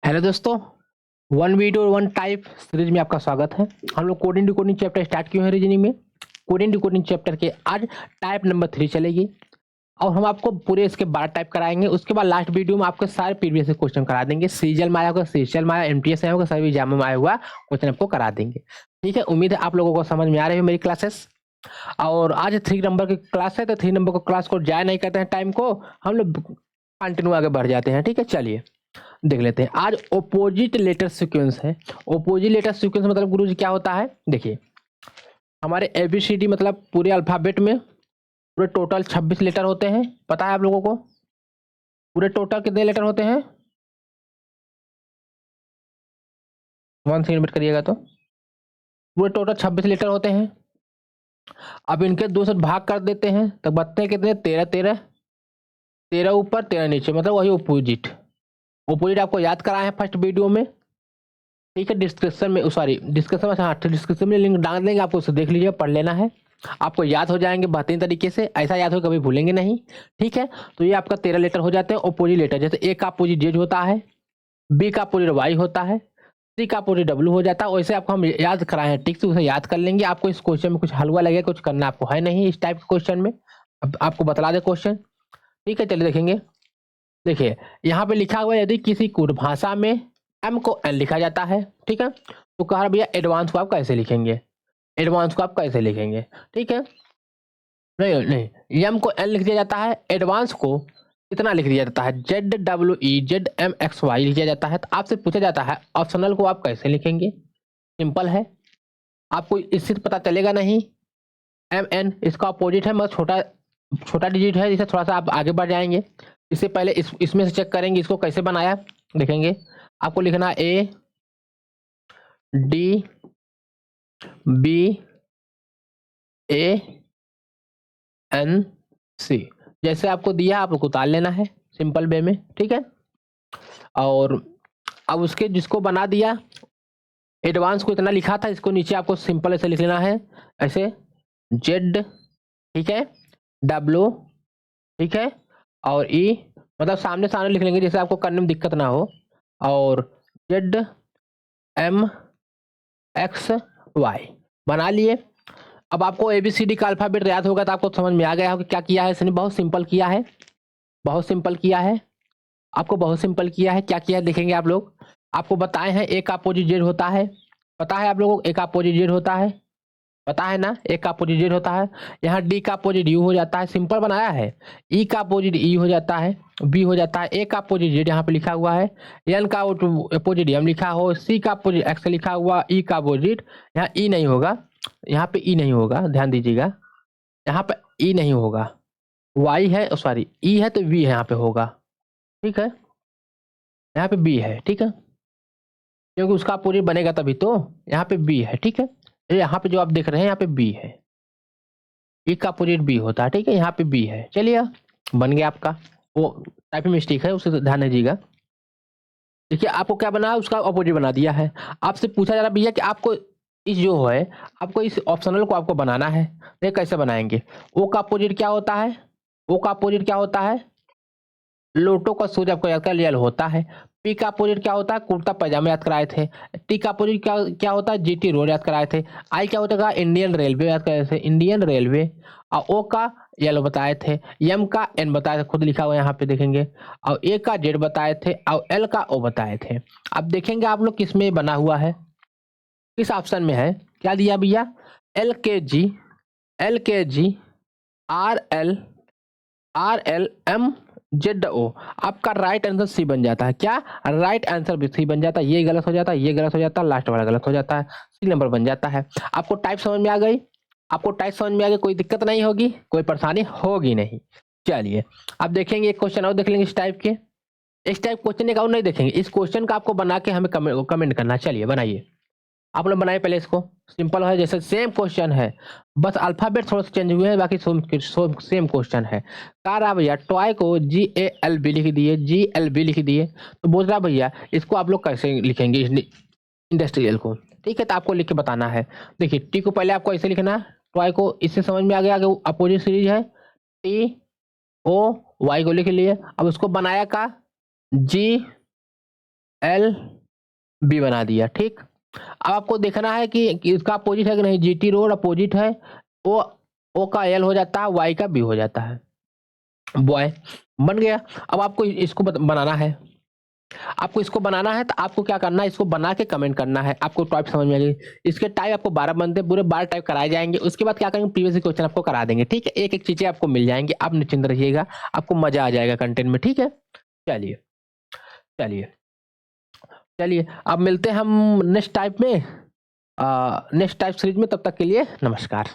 Hello दोस्तों, one video one type series में आपका स्वागत है। हम लोग कोडिंग डिकोडिंग चैप्टर स्टार्ट किए हैं रीजनिंग में। कोडिंग डिकोडिंग चैप्टर के आज टाइप नंबर 3 चलेगी और हम आपको पूरे इसके 12 टाइप कराएंगे। उसके बाद लास्ट वीडियो में आपको सारे प्रीवियस क्वेश्चन करा देंगे। सीजल में आया होगा, सीजल में आया, एमटीएस आया होगा, सभी एग्जाम में आया हुआ क्वेश्चन आपको करा देंगे। ठीक है, उम्मीद है आप लोगों को समझ में आ रही है मेरी क्लासेस। और आज 3 नंबर की क्लास है, तो 3 नंबर को क्लास को जाया नहीं करते हैं टाइम को, हम लोग कंटिन्यू आगे बढ़ जाते हैं। ठीक है, चलिए देख लेते हैं। आज ओपोजिट लेटर सीक्वेंस है। ओपोजिट लेटर सीक्वेंस मतलब गुरुजी क्या होता है, देखिए हमारे एबीसीडी मतलब पूरे अल्फाबेट में पूरे टोटल 26 लेटर होते हैं। पता है आप लोगों को पूरे टोटल कितने लेटर होते हैं? 1 सेकंड वेट करिएगा। तो पूरे टोटल 26 लेटर होते हैं। अब इनके दो से भाग कर देते हैं तो बचते हैं कितने? 13 13 13 ऊपर 13 नीचे, मतलब वही ओपोजिट। ओपोजिट आपको याद कराए हैं फर्स्ट वीडियो में। ठीक है, डिस्क्रिप्शन में, सॉरी डिस्क्रिप्शन में, हाँ डिस्क्रिप्शन में लिंक डाल देंगे, आपको उसे देख लीजिए, पढ़ लेना है। आपको याद हो जाएंगे बेहतरीन तरीके से, ऐसा याद हो कभी भूलेंगे नहीं। ठीक है, तो ये आपका 13 लेटर हो जाते हैं ओपोजिट लेटर। जैसे ए का अपोजिट जेड होता है, बी का अपोजिट वाई होता है, सी का अपोजिट डब्ल्यू हो जाता है। वैसे आपको हम याद कराए हैं, ठीक से उसे याद कर लेंगे। आपको इस क्वेश्चन में कुछ हलवा लगेगा, कुछ करना आपको है नहीं इस टाइप के क्वेश्चन में। अब आपको बतला दे क्वेश्चन। ठीक है, चलिए देखेंगे। देखिए यहाँ पे लिखा हुआ है, यदि किसी कुट भाषा में एम को एन लिखा जाता है, ठीक है, तो कहा रहा भैया एडवांस को आप कैसे लिखेंगे? एडवांस को आप कैसे लिखेंगे? ठीक है, नहीं नहीं, एम को एन लिख दिया जाता है, एडवांस को इतना लिख दिया जाता है, Z W E Z M X Y लिख दिया जाता है। तो आपसे पूछा जाता है ऑप्शनल को आप कैसे लिखेंगे? सिंपल है, आपको इससे पता चलेगा नहीं। एम एन इसका अपोजिट है, मतलब छोटा छोटा डिजिट है, जिसे थोड़ा सा आप आगे बढ़ जाएंगे। इससे पहले इसमें से चेक करेंगे इसको कैसे बनाया, देखेंगे। आपको लिखना A D B A N C, जैसे आपको दिया आपको उतार लेना है सिंपल वे में। ठीक है, और अब उसके जिसको बना दिया एडवांस को इतना लिखा था, इसको नीचे आपको सिंपल ऐसे लिख लेना है, ऐसे जेड, ठीक है, डब्ल्यू, ठीक है, और ई, मतलब सामने सामने लिख लेंगे जैसे आपको करने में दिक्कत ना हो। और जेड एम एक्स वाई बना लिए। अब आपको एबीसीडी का अल्फाबेट याद होगा तो आपको समझ में आ गया होगा क्या किया है इसने। बहुत सिंपल किया है, बहुत सिंपल किया है, आपको बहुत सिंपल किया है। क्या किया है देखेंगे आप लोग। आपको बताए हैं एक अपोजिट जेड होता है, पता है आप लोगों को एक अपोजिट जेड होता है, पता है ना, एक का अपोजिट जेड होता है। यहाँ डी का अपोजिट यू हो जाता है, सिंपल बनाया है। ई का अपोजिट ई हो जाता है, बी हो जाता है। ए का अपोजिट जेड यहाँ पे लिखा हुआ है, एन का अपोजिट एम लिखा हो, सी का अपोजिट एक्स लिखा हुआ, ई का अपोजिट यहाँ ई नहीं होगा, यहाँ पे ई नहीं होगा, ध्यान दीजिएगा, यहाँ पे ई नहीं होगा, वाई है, सॉरी ई है तो वी है यहाँ पे होगा। ठीक है, यहाँ पे बी है, ठीक है, क्योंकि उसका अपोजिट बनेगा तभी तो। यहाँ पे बी है, ठीक है, यहाँ पे जो आप देख रहे हैं यहाँ पे बी है, ई का अपोजिट बी होता है। ठीक है, यहाँ पे बी है। चलिए बन गया आपका, वो टाइपिंग मिस्टेक है, उसे ध्यान दीजिएगा। देखिए आपको क्या बना है, उसका अपोजिट बना दिया है। आपसे पूछा जा रहा भैया कि आपको इस जो है, आपको इस ऑप्शनल को आपको बनाना है, ये कैसे बनाएंगे? ओ का अपोजिट क्या होता है? ओ का अपोजिट क्या होता है? लोटो का सूज आपको याद कर होता है। पी का अपोजिट क्या होता है? कुर्ता पैजामा याद कराए थे। टी का अपोजिट क्या क्या होता है? जीटी रोड याद कराए थे। आई क्या होता है? इंडियन रेलवे याद कराए थे, इंडियन रेलवे। और ओ का येलो बताए थे, एम का एन बताए थे, खुद लिखा हुआ यहाँ पे देखेंगे। और ए का जेड बताए थे, और एल का ओ बताए थे। अब देखेंगे आप लोग किसमें बना हुआ है, किस ऑप्शन में है। क्या दिया भैया? L K G, L K G, R L M Z O. आपका राइट आंसर सी बन जाता है। क्या राइट आंसर भी सी बन जाता है? ये गलत हो जाता है, ये गलत हो जाता है, लास्ट वाला गलत हो जाता है, सी नंबर बन जाता है। आपको टाइप समझ में आ गई? आपको टाइप समझ में आ गई, कोई दिक्कत नहीं होगी, कोई परेशानी होगी नहीं। चलिए अब देखेंगे एक क्वेश्चन और देख लेंगे इस टाइप के। इस टाइप क्वेश्चन एक और नहीं देखेंगे, इस क्वेश्चन का आपको बना के हमें कमेंट करना। चलिए बनाइए, आप लोग बनाए पहले इसको। सिंपल है, जैसे सेम क्वेश्चन है, बस अल्फाबेट थोड़ा सा चेंज हुए हैं, बाकी सेम क्वेश्चन है। कह रहा भैया टॉय को GALB लिख दिए, GLB लिख दिए, तो बोल रहा भैया इसको आप लोग कैसे लिखेंगे इंडस्ट्रियल को? ठीक है, तो आपको लिख के बताना है। देखिए टी को पहले आपको ऐसे लिखना है, टॉय को, इससे समझ में आ गया कि अपोजिट सीरीज है। TOY को लिख लिए। अब उसको बनाया का एल बी बना दिया। ठीक, अब आपको देखना है कि इसका अपोजिट है कि नहीं। जीटी रोड अपोजिट है, ओ ओ का एल हो जाता है, वाई का बी हो जाता है, बॉय बन गया। अब आपको इसको बनाना है, आपको इसको बनाना है तो आपको क्या करना है, इसको बना के कमेंट करना है। आपको टाइप समझ में आ गई। इसके टाइप आपको 12 बनते पूरे 12 टाइप कराए जाएंगे। उसके बाद क्या करेंगे, प्रीवियस क्वेश्चन आपको करा देंगे। ठीक है, एक एक चीजें आपको मिल जाएंगी, आप निश्चिंत रहिएगा, आपको मजा आ जाएगा कंटेंट में। ठीक है, चलिए चलिए चलिए, अब मिलते हैं हम नेक्स्ट टाइप में, नेक्स्ट टाइप सीरीज में। तब तक के लिए नमस्कार।